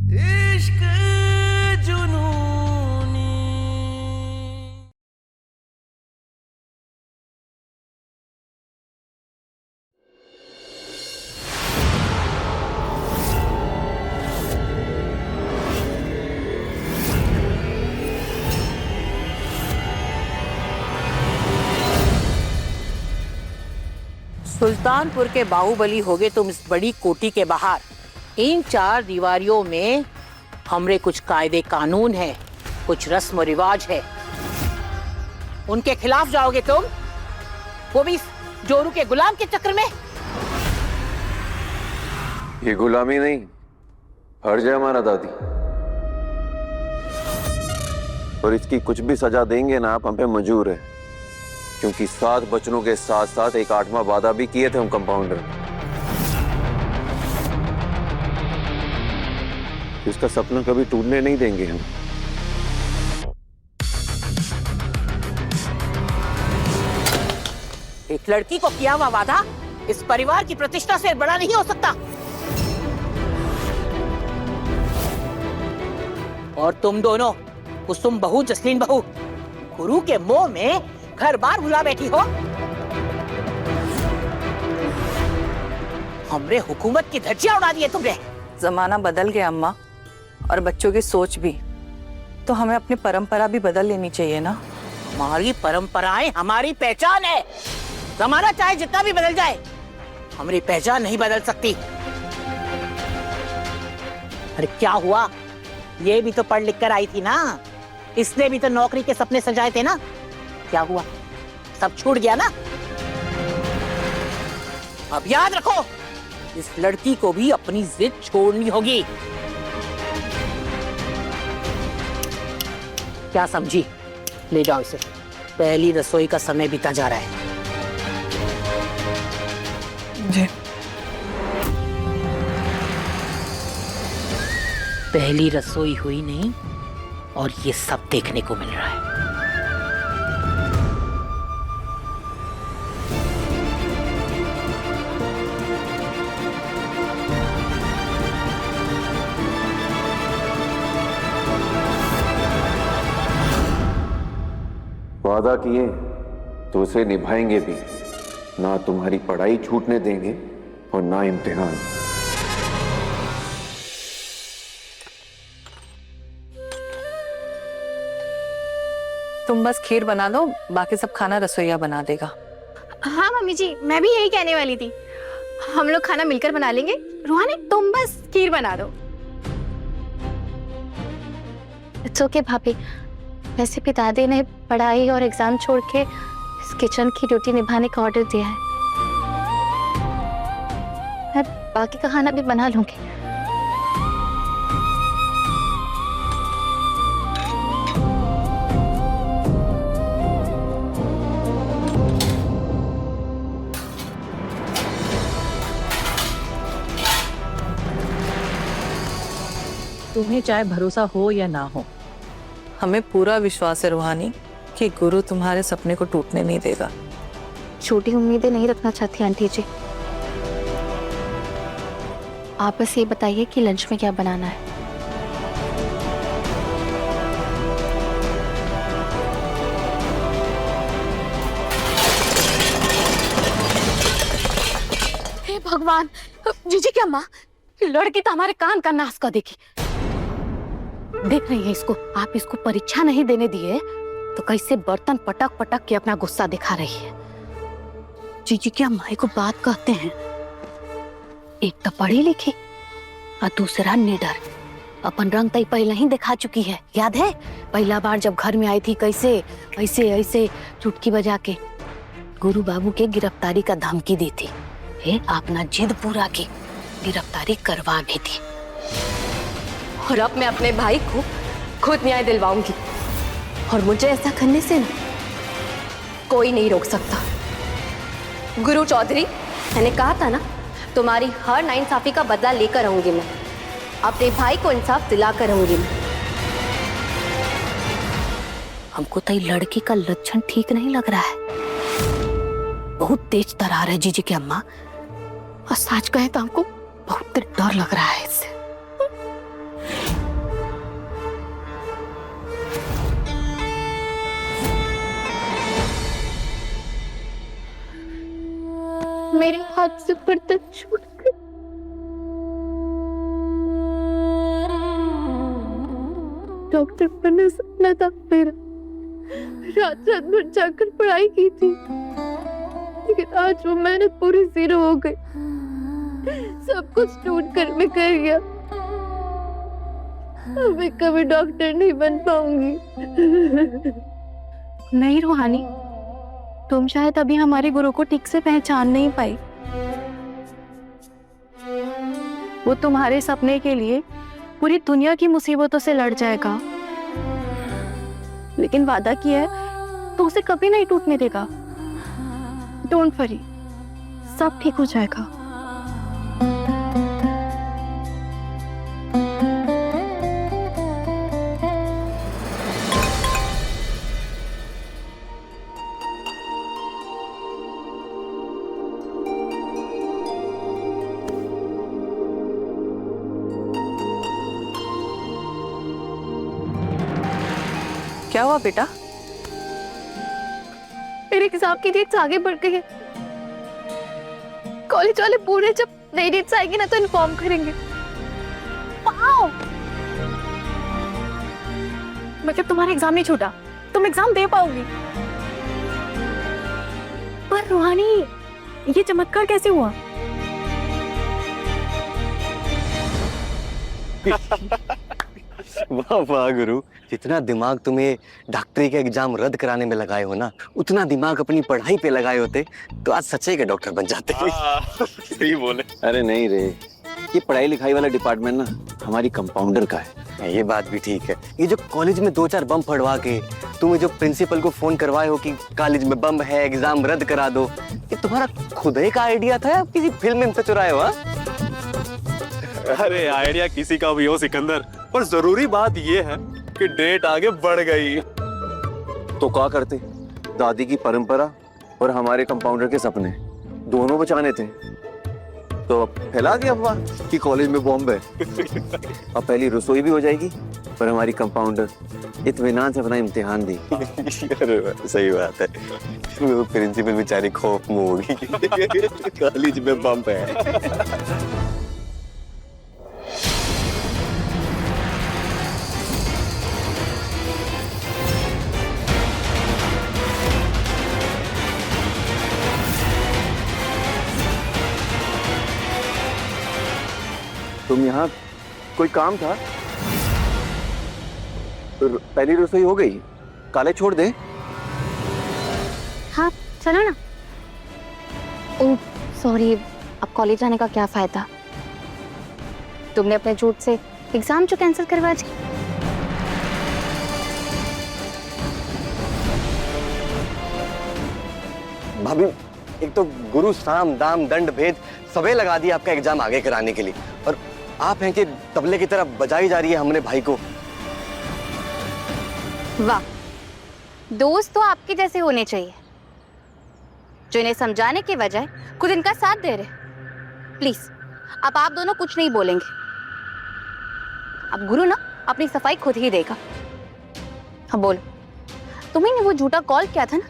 इश्क जुनूनी। सुल्तानपुर के बाहुबली होगे तुम इस बड़ी कोठी के बाहर। इन चार दीवारियों में हमरे कुछ कायदे कानून है, कुछ रस्म रिवाज है। उनके खिलाफ जाओगे तुम, वो भी जोरू के गुलाम के चक्कर में। ये गुलामी नहीं, फर्ज है हमारा दादी। और इसकी कुछ भी सजा देंगे ना आप, हम पे मंजूर है, क्योंकि 7 बचनों के साथ साथ एक 8वां वादा भी किए थे हम कंपाउंडर। इसका सपना कभी टूटने नहीं देंगे हम। एक लड़की को किया हुआ वादा इस परिवार की प्रतिष्ठा से बड़ा नहीं हो सकता। और तुम दोनों, कुसुम बहू जसलीन बहू, गुरु के मोह में घर बार भुला बैठी हो। हमरे हुकूमत की धज्जियां उड़ा दी है तुमने। जमाना बदल गया अम्मा, और बच्चों की सोच भी, तो हमें अपनी परंपरा भी बदल लेनी चाहिए ना। हमारी परंपराएं हमारी पहचान है। जमाना चाहे जितना भी बदल जाए, हमारी पहचान नहीं बदल सकती। अरे क्या हुआ, ये भी तो पढ़ लिख कर आई थी ना, इसने भी तो नौकरी के सपने सजाए थे ना। क्या हुआ, सब छूट गया ना। अब याद रखो, इस लड़की को भी अपनी जिद छोड़नी होगी। क्या समझी? ले जाओ इसे, पहली रसोई का समय बीता जा रहा है। जी। पहली रसोई हुई नहीं, और ये सब देखने को मिल रहा है। वादा किए तो उसे निभाएंगे भी। ना तुम्हारी पढ़ाई छूटने देंगे और ना इम्तिहान। तुम बस खीर बना दो, बाकी सब खाना रसोइया बना देगा। हाँ मम्मी जी, मैं भी यही कहने वाली थी, हम लोग खाना मिलकर बना लेंगे। रूहानी तुम बस खीर बना दो। इट्स ओके भाभी, वैसे भी दादी ने पढ़ाई और एग्जाम छोड़ के इस किचन की ड्यूटी निभाने का ऑर्डर दिया है। मैं बाकी का खाना भी बना लूंगी। तुम्हें चाहे भरोसा हो या ना हो, हमें पूरा विश्वास है रूहानी कि गुरु तुम्हारे सपने को टूटने नहीं देगा। छोटी उम्मीदें नहीं रखना चाहती आंटी जी। आप बस ये बताइए कि लंच में क्या बनाना है। हे भगवान, जीजी की अम्मा, लड़की तो हमारे कान का नाश कर देगी। देख रही है इसको, आप इसको परीक्षा नहीं देने दिए तो कैसे बर्तन पटक पटक के अपना गुस्सा दिखा रही है। जीजी की अम्मा को बात कहते हैं, एक तो पढ़ी लिखी और दूसरा निडर। अपन रंग तई पहले ही दिखा चुकी है, याद है? पहला बार जब घर में आई थी कैसे ऐसे ऐसे चुटकी बजा के गुरु बाबू के गिरफ्तारी का धमकी दी थी। अपना जिद पूरा की, गिरफ्तारी करवा भी दी। और अब मैं अपने भाई को खुद न्याय दिलवाऊंगी, और मुझे ऐसा करने से ना कोई नहीं रोक सकता। गुरु चौधरी, मैंने कहा था ना, तुम्हारी हर नाइंसाफी का बदला लेकर रहूंगी मैं। अपने भाई को इंसाफ दिलाकर रहूंगी मैं। हमको तो ये लड़की का लक्षण ठीक नहीं लग रहा है, बहुत तेज तरार है जीजी की अम्मा। और सच कहे तो हमको बहुत डर लग रहा है इससे। आपसे बर्तन छूट गए। डॉक्टर बनने सपना था मेरा, रात रात भर जाकर पढ़ाई की थी, लेकिन आज वो मेहनत पूरी जीरो हो गई। सब कुछ टूट कर बिखर गया। अब मैं कभी डॉक्टर नहीं बन पाऊंगी। नहीं रूहानी, तुम शायद अभी हमारे गुरु को ठीक से पहचान नहीं पाई। वो तुम्हारे सपने के लिए पूरी दुनिया की मुसीबतों से लड़ जाएगा, लेकिन वादा किया है तो उसे कभी नहीं टूटने देगा। डोंट वरी, सब ठीक हो जाएगा। क्या हुआ बेटा? मेरे एग्जाम की डेट्स आगे बढ़ गई है। कॉलेज वाले पूरे जब नई डेट्स आएगी ना तो इन्फॉर्म करेंगे। वाओ! मतलब तुम्हारा एग्जाम नहीं छूटा, तुम एग्जाम दे पाओगी। पर रूहानी, ये चमत्कार कैसे हुआ? वाह वाह गुरु, जितना दिमाग तुम्हें डॉक्टरी के एग्जाम रद्द कराने में लगाए हो ना, उतना दिमाग अपनी पढ़ाई पे लगाए होते तो आज सच्चे के डॉक्टर बन जाते। सही बोले। अरे नहीं रे, ये पढ़ाई लिखाई वाला डिपार्टमेंट ना हमारी कंपाउंडर का है। ये बात भी ठीक है। ये जो कॉलेज में 2-4 बम फड़वा के तुम्हें जो प्रिंसिपल को फोन करवाए हो कि कॉलेज में बम है, एग्जाम रद्द करा दो, ये तुम्हारा खुद ही का आइडिया था या किसी फिल्म में से चुराए हो? अरे आइडिया किसी का भी हो सिकंदर, पर जरूरी बात ये है कि डेट आगे बढ़ गई। तो क्या करते, दादी की परंपरा और हमारे कंपाउंडर के सपने दोनों बचाने थे, तो अब फैला दिया अफवाह कि कॉलेज में बॉम्ब है। अब पहली रसोई भी हो जाएगी, पर हमारी कंपाउंडर इत्मीनान से अपना इम्तिहान दी। अरे सही बात है। वो प्रिंसिपल बेचारी खौफ में होगी कॉलेज में बम है। तुम यहाँ कोई काम था? पहली रसोई हो गई, कॉलेज छोड़ दे। हाँ चलो ना। ओह सॉरी, अब कॉलेज जाने का क्या फायदा? तुमने अपने झूठ से एग्जाम जो कैंसिल करवा दी। भाभी, एक तो गुरु साम दाम दंड भेद सबे लगा दिया आपका एग्जाम आगे कराने के लिए, और आप हैं कि तबले की तरह बजाई जा रही है हमने भाई को। वाह, दोस्त तो आपके जैसे होने चाहिए, जो इन्हें समझाने के बजाय खुद इनका साथ दे रहे। प्लीज अब आप दोनों कुछ नहीं बोलेंगे। अब गुरु ना अपनी सफाई खुद ही देगा। हाँ बोलो, तुम्ही ने वो झूठा कॉल किया था ना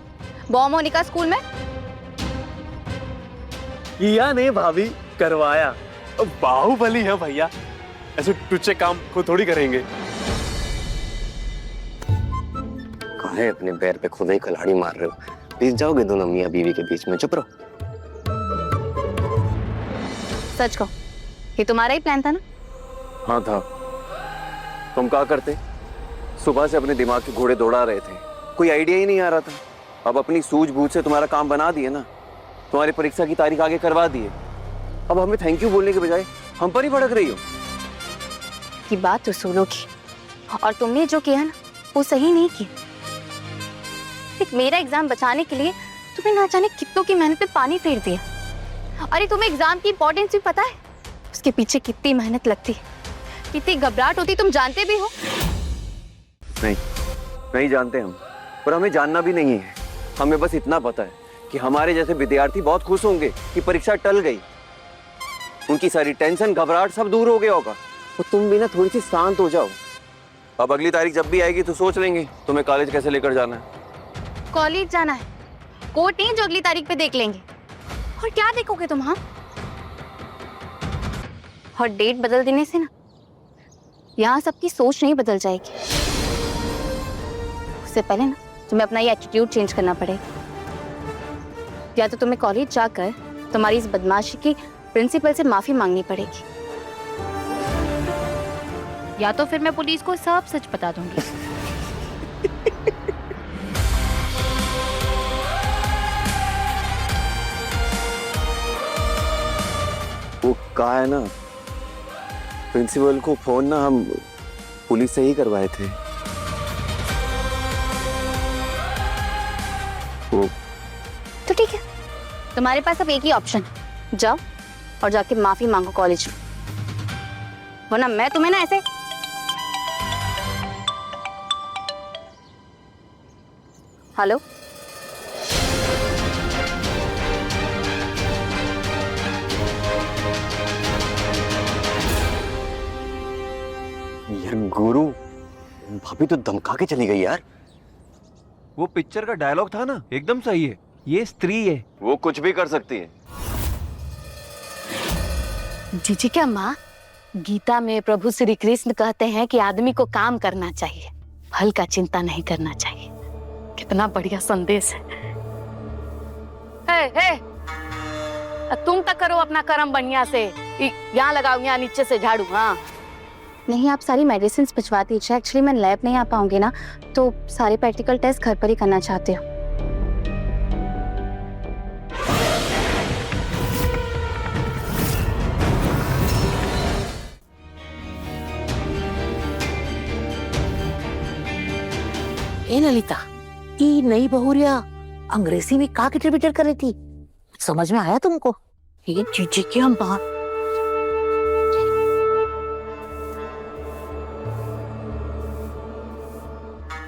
बॉम्ब होने का स्कूल में? किया नहीं भाभी, करवाया। अब बाहुबली है भैया, ऐसे टुच्चे काम को थोड़ी करेंगे। काहे अपने पैर पे खुद ही कलाड़ी मार रहे हो? प्लीज जाओगे दोनों मियां बीवी के बीच में? चुप रहो। सच कहो, ये तुम्हारा ही प्लान था ना? हाँ था। तुम क्या करते? सुबह से अपने दिमाग के घोड़े दौड़ा रहे थे, कोई आइडिया ही नहीं आ रहा था। अब अपनी सूझबूझ से तुम्हारा काम बना दिए ना, तुम्हारी परीक्षा की तारीख आगे करवा दिए। अब हमें थैंक यू बोलने के बजाय हम पर ही भड़क रही हो। की बात तो सुनो की, और तुमने जो किया ना वो सही नहीं किया। एक मेरा एग्जाम बचाने के लिए तुम्हें ना जाने कितनों की मेहनत पे पानी फेर दिया। अरे तुम्हें एग्जाम की इंपॉर्टेंस भी पता है? उसके पीछे कितनी मेहनत लगती है, कितनी घबराहट होती, तुम जानते भी हो। नहीं, नहीं जानते हम, पर हमें जानना भी नहीं है। हमें बस इतना पता है कि हमारे जैसे विद्यार्थी बहुत खुश होंगे कि परीक्षा टल गई। उनकी सारी टेंशन, घबराहट सब दूर हो गया होगा। तो तुम भी ना थोड़ी सी शांत हो जाओ। अब अगली तारीख जब भी आएगी तो सोच लेंगे तुम्हें कॉलेज कैसे लेकर जाना है। कॉलेज जाना है, कोर्ट नहीं जो अगली तारीख पे देख लेंगे। और क्या देखोगे तुम? हाँ, और डेट बदल देने से ना यहाँ सबकी सोच नहीं बदल जाएगी। उससे पहले ना तुम्हें अपना ये एटीट्यूड चेंज करना पड़ेगा। या तो तुम्हें कॉलेज जाकर तुम्हारी इस बदमाशी की प्रिंसिपल से माफी मांगनी पड़ेगी, या तो फिर मैं पुलिस को सब सच बता दूंगी। वो कहा है ना, प्रिंसिपल को फोन ना हम पुलिस से ही करवाए थे। वो तो ठीक है, तुम्हारे पास अब एक ही ऑप्शन है, जाओ और जाके माफी मांगो कॉलेज में, वरना मैं तुम्हें ना ऐसे। हेलो, यार गुरु, भाभी तो धमका के चली गई यार। वो पिक्चर का डायलॉग था ना, एकदम सही है। ये स्त्री है, वो कुछ भी कर सकती है। जीजी क्या माँ, गीता में प्रभु श्री कृष्ण कहते हैं कि आदमी को काम करना चाहिए, फल का चिंता नहीं करना चाहिए। कितना बढ़िया संदेश है। हे, तुम तक करो अपना कर्म बढ़िया से, यहाँ लगाओ, यहाँ नीचे से झाड़ू। हाँ नहीं, आप सारी मेडिसिन भिजवा दीजिए। एक्चुअली मैं लैब नहीं आ पाऊंगी ना, तो सारे प्रैक्टिकल टेस्ट घर पर ही करना चाहते हो। ए ललिता, ई नई बहुरिया अंग्रेजी में का किटर बिटर कर रही थी, समझ में आया तुमको? ये जीजी की हम बात।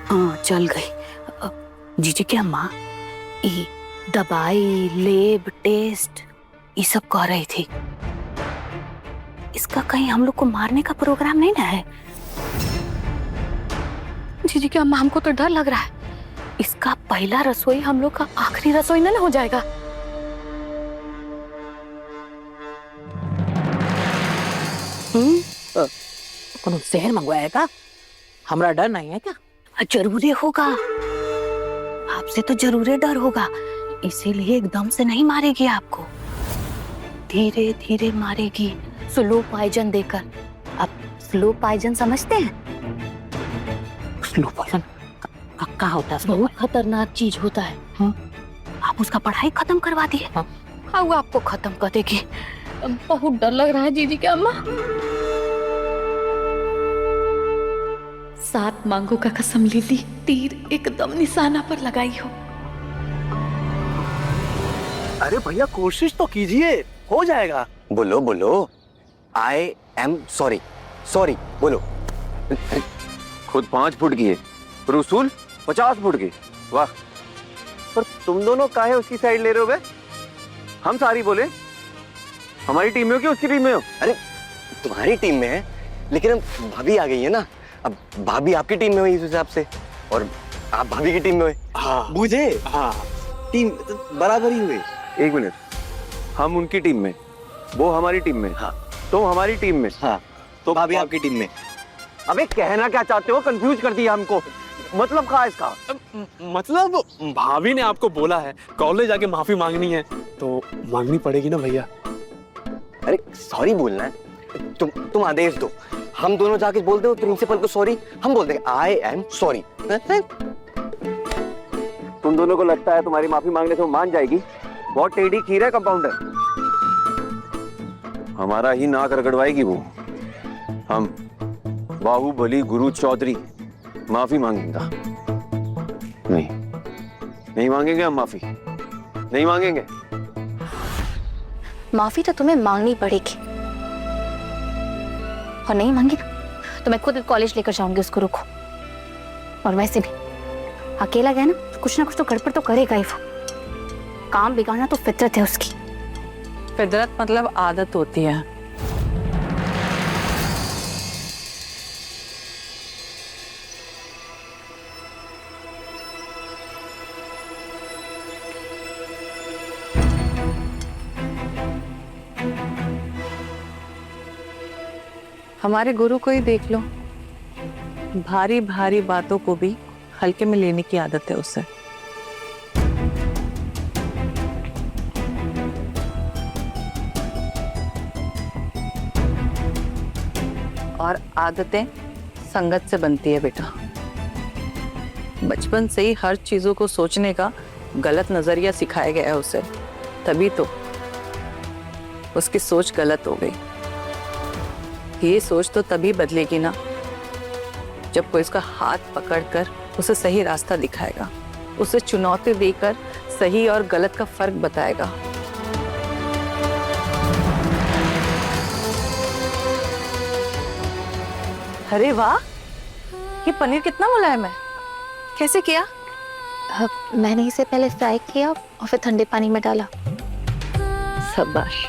हाँ चल गई। जीजी की अम्मा ये दवाई लेब टेस्ट ये सब कर रही थी। इसका कहीं हम लोग को मारने का प्रोग्राम नहीं ना है? जीजी की अम्मा, हमको तो डर लग रहा है, इसका पहला रसोई हम लोग का आखिरी रसोई ना हो जाएगा। कौन जहर मंगवाएगा? हमरा डर नहीं है क्या? जरूरी होगा, आपसे तो जरूर डर होगा, इसीलिए एकदम से नहीं मारेगी आपको, धीरे धीरे मारेगी, स्लो पॉइजन देकर। आप स्लो पॉइजन समझते हैं? स्लो पॉइजन क्या होता है? बहुत खतरनाक चीज होता है। हाँ? आप उसका पढ़ाई खत्म करवा दिए। हाँ? वो आपको खत्म कर देगी। बहुत डर लग रहा है जीजी की अम्मा। 7 मांगों का कसम ले ली, तीर एकदम निशाना पर लगाई हो। अरे भैया कोशिश तो कीजिए, हो जाएगा। बोलो बोलो, आई एम सॉरी, सॉरी बोलो। खुद 5 फुट की है, रसूल 50 फुट की। वाह, पर तुम दोनों काहे उसकी साइड ले रहे हो बे? हम सारी बोले, हमारी टीम में हो कि उसकी टीम में हो? अरे तुम्हारी टीम में है, लेकिन अब भाभी आ गई है ना, अब भाभी आपकी टीम में हुई इस हिसाब से, और आप भाभी की टीम में हुए। हाँ मुझे हाँ, टीम बराबर ही हुए। 1 मिनट, हम उनकी टीम में, वो हमारी टीम में। हाँ तुम हमारी टीम में। हाँ, तो भाभी आपकी टीम में। अबे कहना क्या चाहते हो? कंफ्यूज कर दिया हमको। मतलब क्या है इसका? मतलब भाभी ने आपको बोला है कॉलेज जाके माफी मांगनी है, तो मांगनी पड़ेगी ना भैया। अरे सॉरी बोलना है, तुम आदेश दो, हम दोनों जाके बोल दो प्रिंसिपल को सॉरी, हम बोल देंगे आई एम सॉरी। तुम दोनों को लगता है तुम्हारी माफी मांगने से वो मान जाएगी? बहुत टेढ़ी खीर है कंपाउंडर, हमारा ही नाक रगड़वाएगी वो। हम बाहुबली गुरु चौधरी माफी मांगेगा? नहीं, नहीं मांगेंगे हम माफी, नहीं मांगेंगे। माफी तो तुम्हें मांगनी पड़ेगी, और नहीं मांगी ना तो मैं खुद कॉलेज लेकर जाऊंगी उसको। रुको, और वैसे भी अकेला गया ना तो कुछ ना कुछ तो गड़बड़ तो करेगा ही वो। काम बिगाड़ना तो फितरत है उसकी। फितरत मतलब आदत होती है। हमारे गुरु को ही देख लो, भारी भारी बातों को भी हल्के में लेने की आदत है उसे। और आदतें संगत से बनती है बेटा। बचपन से ही हर चीजों को सोचने का गलत नजरिया सिखाया गया है उसे, तभी तो उसकी सोच गलत हो गई। ये सोच तो तभी बदलेगी ना जब कोई उसका हाथ पकड़कर उसे सही रास्ता दिखाएगा, उसे चुनौती देकर सही और गलत का फर्क बताएगा। अरे वाह, ये पनीर कितना मुलायम है, कैसे किया? मैंने इसे पहले फ्राई किया और फिर ठंडे पानी में डाला। शाबाश।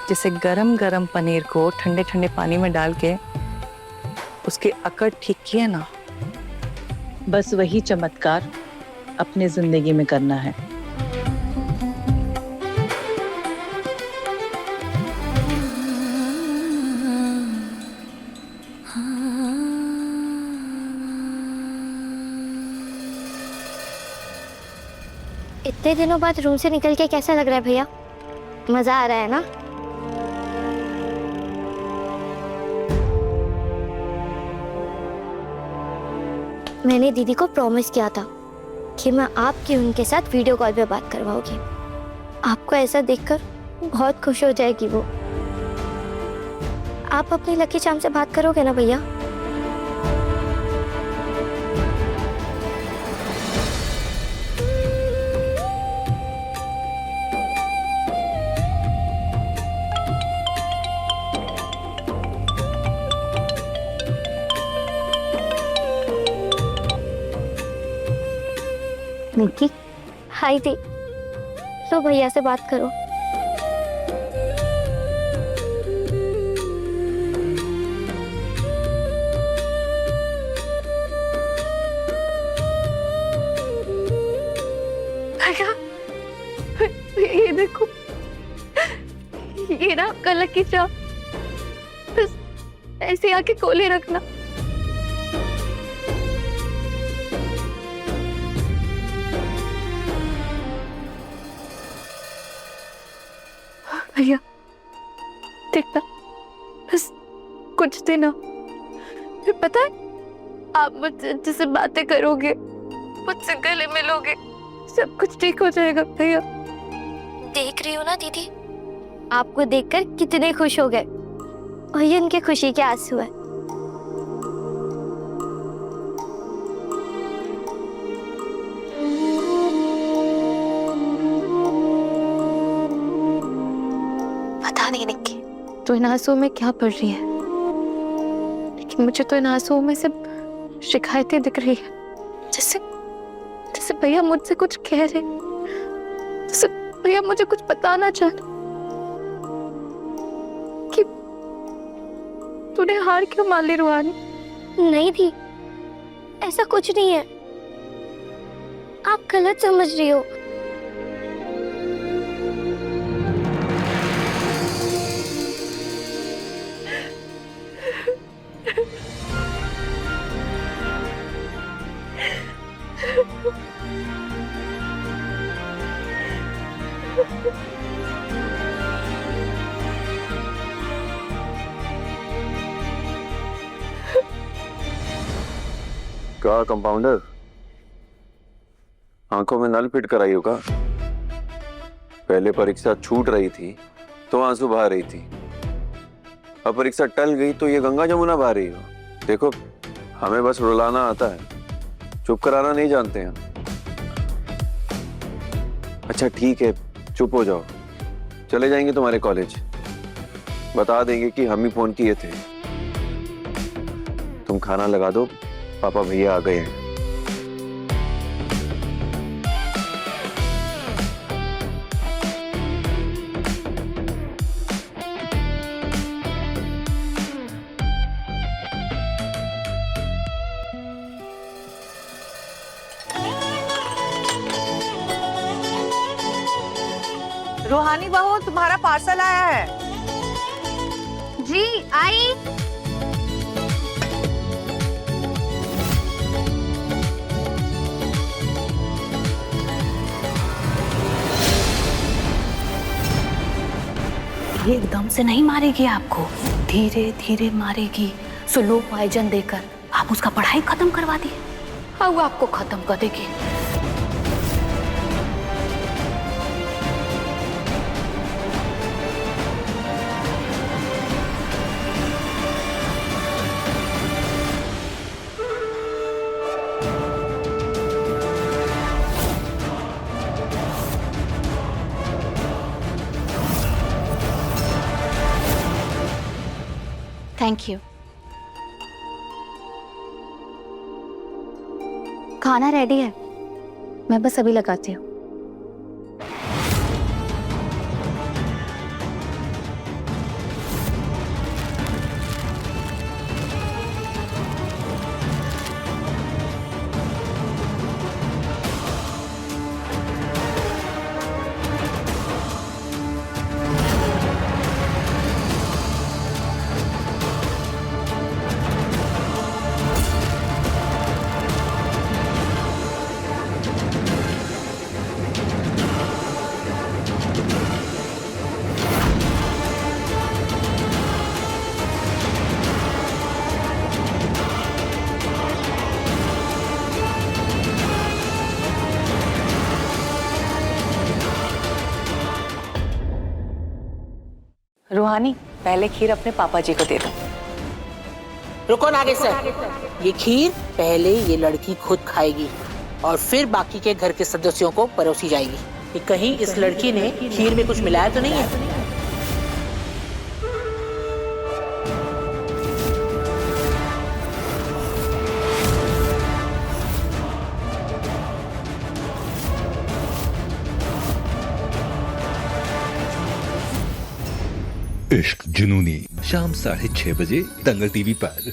जैसे गरम गरम पनीर को ठंडे ठंडे पानी में डाल के उसकी अकड़ ठीक किया ना, बस वही चमत्कार अपने जिंदगी में करना है। इतने दिनों बाद रूम से निकल के कैसा लग रहा है भैया? मजा आ रहा है ना? मैंने दीदी को प्रॉमिस किया था कि मैं आपकी उनके साथ वीडियो कॉल पे बात करवाऊंगी। आपको ऐसा देखकर बहुत खुश हो जाएगी वो। आप अपनी लकी चार्म से बात करोगे ना भैया? निक्की, हाय दी, लो भैया से बात करो। भैया, ये देखो, ये ना आपका लकी चार्म, बस ऐसे आके खोले रखना। भैया देखना, बस कुछ दिन फिर पता है आप मुझसे अच्छे से बातें करोगे, मुझसे गले मिलोगे, सब कुछ ठीक हो जाएगा भैया। देख रही हो ना दीदी, आपको देखकर कितने खुश हो गए, और ये उनके खुशी के आंसू है। पता नहीं निक्की तो इन आंसुओं में क्या पढ़ रही है, लेकिन मुझे तो इन आंसुओं में सिर्फ शिकायतें दिख रही है। जैसे जैसे भैया मुझसे कुछ कह रहे, जैसे भैया मुझे कुछ बताना चाह रहे कि तूने हार क्यों मान ली रूहानी? नहीं थी, ऐसा कुछ नहीं है, आप गलत समझ रही हो। क्या कंपाउंडर, आंखों में नल फिट कराई होगा? पहले परीक्षा छूट रही थी तो आंसू बहा रही थी, अब परीक्षा टल गई तो ये गंगा जमुना बहा रही हो। देखो, हमें बस रुलाना आता है, चुप कराना नहीं जानते हैं। अच्छा ठीक है, चुप हो जाओ, चले जाएंगे तुम्हारे कॉलेज, बता देंगे कि हम ही फोन किए थे। तुम खाना लगा दो, पापा भैया आ गए हैं। रूहानी बहू, तुम्हारा पार्सल आया है। जी आई। ये एकदम से नहीं मारेगी आपको, धीरे धीरे मारेगी, स्लो पॉइजन देकर। आप उसका पढ़ाई खत्म करवा दिए, हाँ वो आपको खत्म कर देगी। Thank you. खाना रेडी है, मैं बस अभी लगाती हूँ। रूहानी, पहले खीर अपने पापा जी को दे दो। रुको नागेश्वर, ये खीर पहले ये लड़की खुद खाएगी और फिर बाकी के घर के सदस्यों को परोसी जाएगी। कि कहीं इस लड़की ने खीर में कुछ मिलाया तो नहीं है। इश्क जुनूनी शाम 6:30 बजे दंगल टीवी पर।